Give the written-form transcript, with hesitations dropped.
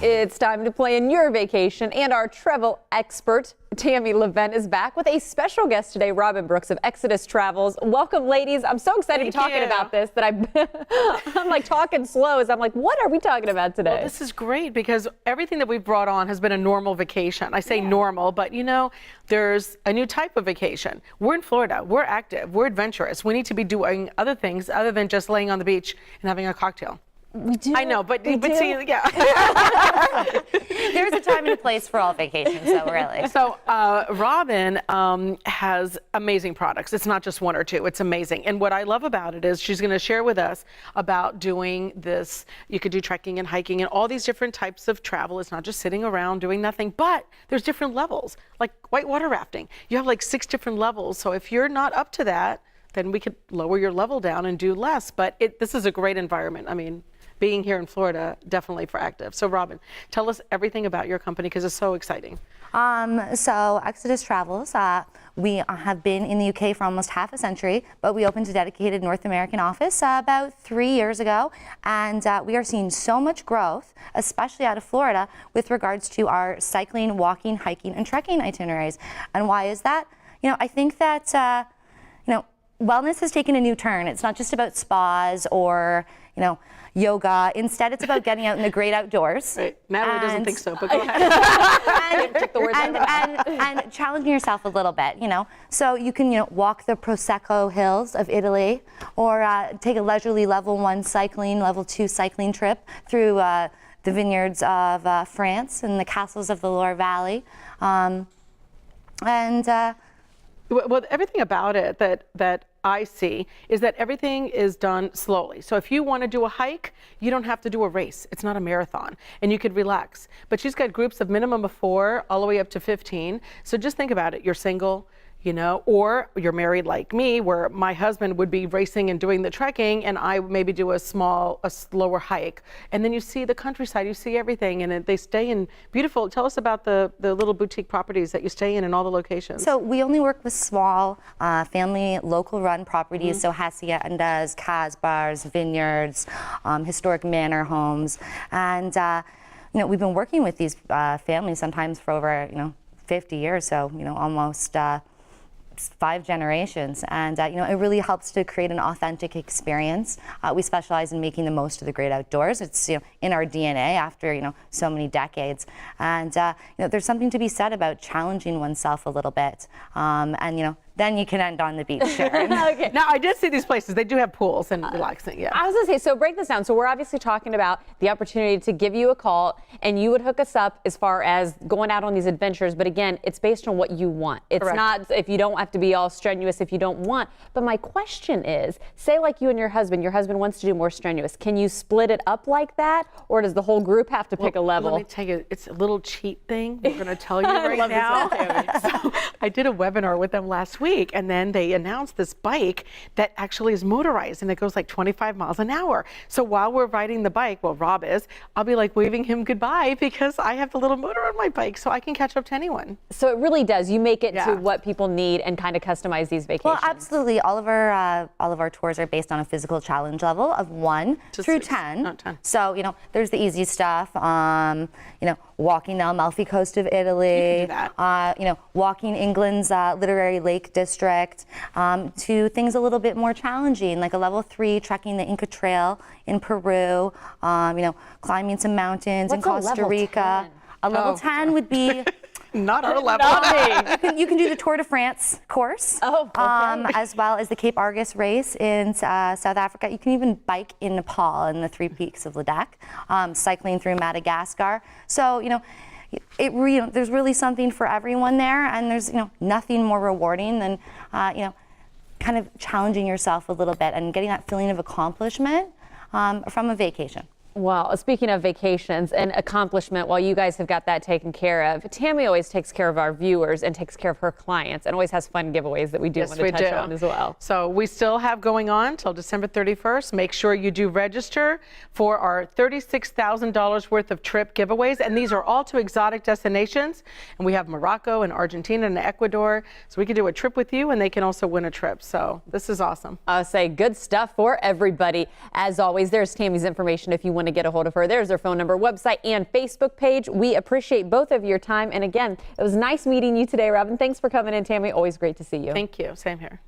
It's time to plan your vacation, and our travel expert, Tammy Levent, is back with a special guest today, Robin Brooks of Exodus Travels. Welcome, ladies. I'm so excited to be talking about this that I'm like talking slow as I'm like, what are we talking about today? Well, this is great because everything that we've brought on has been a normal vacation. I say normal, but you know, there's a new type of vacation. We're in Florida. We're active. We're adventurous. We need to be doing other things other than just laying on the beach and having a cocktail. We do. I know, but see, yeah. There's a time and a place for all vacations, so really. So Robin has amazing products. It's not just one or two. It's amazing. And what I love about it is she's going to share with us about doing this. You could do trekking and hiking and all these different types of travel. It's not just sitting around doing nothing, but there's different levels, like whitewater rafting. You have like 6 different levels. So if you're not up to that, then we could lower your level down and do less. But this is a great environment. I mean, being here in Florida, definitely for active. So Robin, tell us everything about your company because it's so exciting. So Exodus Travels, we have been in the UK for almost half a century, but we opened a dedicated North American office about 3 years ago. And we are seeing so much growth, especially out of Florida, with regards to our cycling, walking, hiking, and trekking itineraries. And why is that? You know, I think that, wellness has taken a new turn. It's not just about spas or, yoga. Instead, it's about getting out in the great outdoors. Right. Natalie doesn't think so, but go ahead. and challenging yourself a little bit, So you can, walk the Prosecco hills of Italy, or take a leisurely level 1 cycling, level 2 cycling trip through the vineyards of France and the castles of the Loire Valley. Well, everything about it that I see is that everything is done slowly. So if you want to do a hike, you don't have to do a race. It's not a marathon, and you could relax. But she's got groups of minimum of 4 all the way up to 15. So just think about it. You're single, or you're married like me, where my husband would be racing and doing the trekking, and I maybe do a slower hike. And then you see the countryside, you see everything, and they stay in beautiful. Tell us about the little boutique properties that you stay in all the locations. So we only work with small, family, local-run properties, so haciendas, Casbars, vineyards, historic manor homes. And, we've been working with these families sometimes for over, 50 years, so, almost 5 generations, and it really helps to create an authentic experience. We specialize in making the most of the great outdoors. It's in our DNA after so many decades, and there's something to be said about challenging oneself a little bit, and then you can end on the beach, Sharon. Okay. Now, I did see these places. They do have pools and relaxing, yeah. I was going to say, so break this down. So we're obviously talking about the opportunity to give you a call, and you would hook us up as far as going out on these adventures. But again, it's based on what you want. It's Correct. not if you don't have to be all strenuous if you don't want. But my question is, say like you and your husband wants to do more strenuous. Can you split it up like that? Or does the whole group have to pick a level? Let me tell you, it's a little cheat thing we're going to tell you right now. So I did a webinar with them last week, and then they announced this bike that actually is motorized, and it goes like 25 miles an hour. So while we're riding the bike, well, Rob is, I'll be like waving him goodbye because I have the little motor on my bike, so I can catch up to anyone. So it really does. You make it to what people need and kind of customize these vacations. Well, absolutely. All of our tours are based on a physical challenge level of 1 through 10. Oh, 10. So there's the easy stuff. Walking the Amalfi Coast of Italy. You can do that. Walking England's literary lake district. To things a little bit more challenging, like a level 3 trekking the Inca Trail in Peru. Climbing some mountains in Costa Rica. A level 10 would be. Not our level. You can do the Tour de France course, as well as the Cape Argus race in South Africa. You can even bike in Nepal in the 3 peaks of Ladakh, cycling through Madagascar. So, there's really something for everyone there, and there's, nothing more rewarding than, kind of challenging yourself a little bit and getting that feeling of accomplishment from a vacation. Well, speaking of vacations and accomplishment, while you guys have got that taken care of, Tammy always takes care of our viewers and takes care of her clients and always has fun giveaways that we do want to touch on as well. So we still have going on till December 31st. Make sure you do register for our $36,000 worth of trip giveaways. And these are all to exotic destinations. And we have Morocco and Argentina and Ecuador. So we can do a trip with you and they can also win a trip. So this is awesome. I'll say good stuff for everybody. As always, there's Tammy's information if you want want to get a hold of her, there's her phone number, website, and Facebook page. We appreciate both of your time. And again, it was nice meeting you today, Robin. Thanks for coming in, Tammy. Always great to see you. Thank you. Same here.